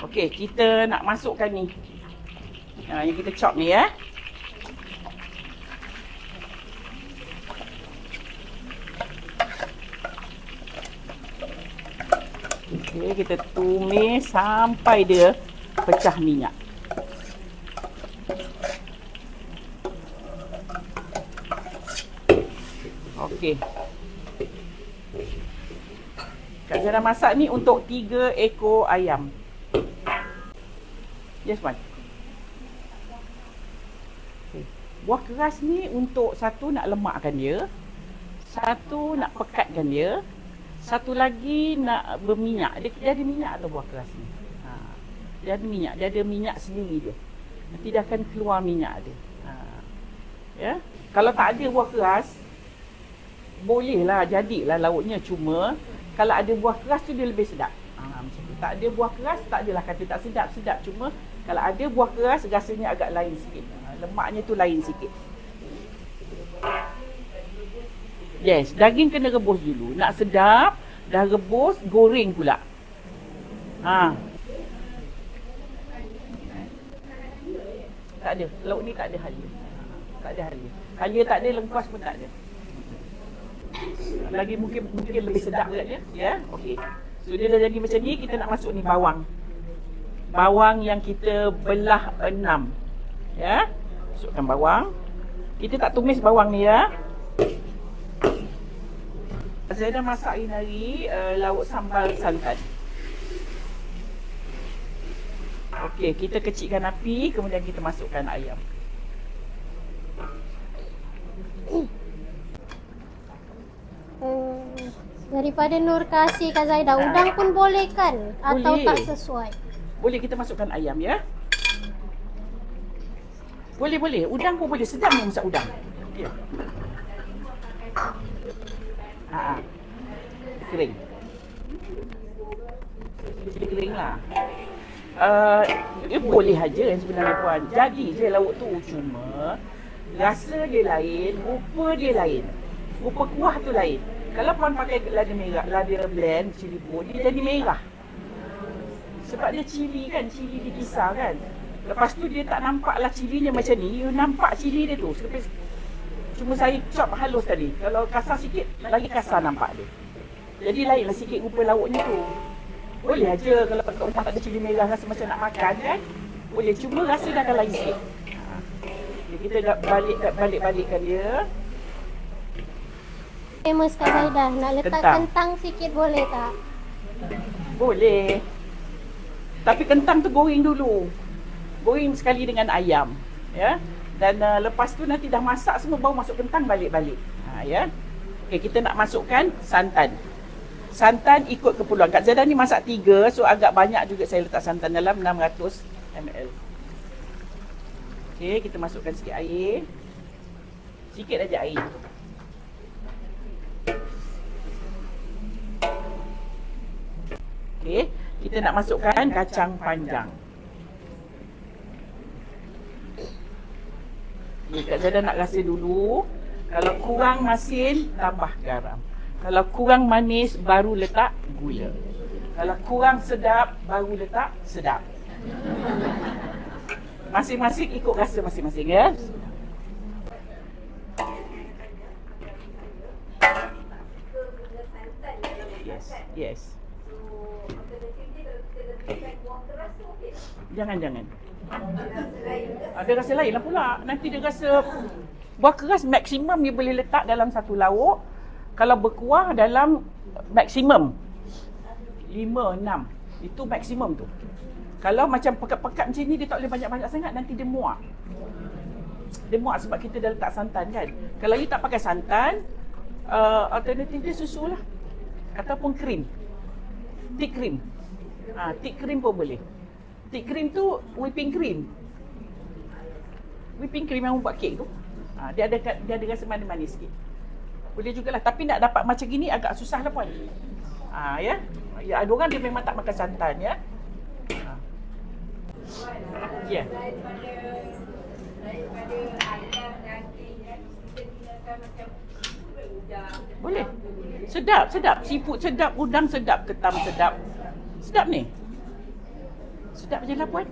Okey, kita nak masukkan ni. Yang kita chop ni ya. Okey, kita tumis sampai dia pecah minyak. Okey. Kak Zara masak ni untuk 3 ekor ayam. Yes, Wan. Okay. Buah keras ni untuk satu nak lemakkan dia, satu nak pekatkan dia, satu lagi nak berminyak. Dia ada minyak atau buah keras ni? Dia ada minyak sendiri dia. Nanti dia akan keluar minyak dia. Ya. Kalau tak ada buah keras, bolehlah jadilah lauknya, cuma kalau ada buah keras tu dia lebih sedap. Macam tu. Tak ada buah keras, tak adalah kata tak sedap-sedap, cuma kalau ada buah keras rasanya agak lain sikit. Lemaknya tu lain sikit. Yes, daging kena rebus dulu. Nak sedap, dah rebus, goreng pula. Tak ada. Lauk ni tak ada halia. Tak ada halia. Halia tak ada, lengkuas pun tak ada. Lagi mungkin lebih sedap dekat dia. Ya, okey. So dia dah jadi macam ni, kita nak masuk ni bawang. Bawang yang kita belah 6. Ya. Masukkan bawang. Kita tak tumis bawang ni ya. Saya dah masak hari lauk sambal santan. Okey, kita kecilkan api, kemudian kita masukkan ayam. Daripada Nur kasih Kak Zaidah, udang pun boleh kan? Atau Boleh. tak sesuai? Boleh, kita masukkan ayam ya. Boleh. Udang pun boleh. Sedap ni masak udang. Ya. Kering. Dia kering lah. Dia boleh aja sebenarnya puan. Jadi je lauk tu, cuma rasa dia lain, rupa dia lain. Rupa kuah tu lain. Kalau puan pakai lada merah, lada blend, cili pun, dia jadi merah. Sebab dia cili kan, cili dikisar kan. Lepas tu dia tak nampaklah cilinya macam ni. You nampak cili dia tu. Cuma saya chop halus tadi. Kalau kasar sikit, lagi kasar nampak dia. Jadi lainlah sikit rupa lauknya tu. Boleh aja kalau kat rumah tak ada cili merah, rasa macam nak makan kan. Boleh, cuma rasa dah akan lain sikit. Kita dah balik-balikkan dia. Famous Kak Zaidah, nak letak kentang sikit boleh tak? Boleh. Tapi kentang tu goreng dulu. Goreng sekali dengan ayam. Ya. Dan lepas tu nanti dah masak semua, baru masuk kentang, balik-balik. Ya. Okey, kita nak masukkan santan. Santan ikut keperluan. Kak Zaidah ni masak 3, so agak banyak juga saya letak santan dalam 600 ml. Okey, kita masukkan sikit air. Sikit aja air. Okey, kita nak masukkan kacang panjang. Ni Kak Zaidah nak rasa dulu. Kalau kurang masin, tambah garam. Kalau kurang manis, baru letak gula. Kalau kurang sedap, baru letak sedap. Masing-masing ikut rasa masing-masing ya. Yes. Jangan. Ada rasa lain lah pula. Nanti dia rasa buah keras maksimum dia boleh letak dalam satu lauk. Kalau berkuah dalam maksimum 5-6. Itu maksimum tu. Kalau macam pekat-pekat macam ni, dia tak boleh banyak-banyak sangat, nanti dia muak. Dia muak sebab kita dah letak santan kan. Kalau you tak pakai santan, alternatif dia susu lah. Ataupun krim. Thick cream. Thick cream pun boleh. Thick cream tu whipping cream. Whipping cream yang buat kek tu. Dia ada rasa manis-manis sikit. Boleh jugalah, tapi nak dapat macam gini agak susah lah puan. Ya. Ya, ada orang dia memang tak makan santan ya. Ya. Boleh. Sedap. Seafood sedap, udang sedap, ketam sedap. Sedap ni. Sedap macam mana puan?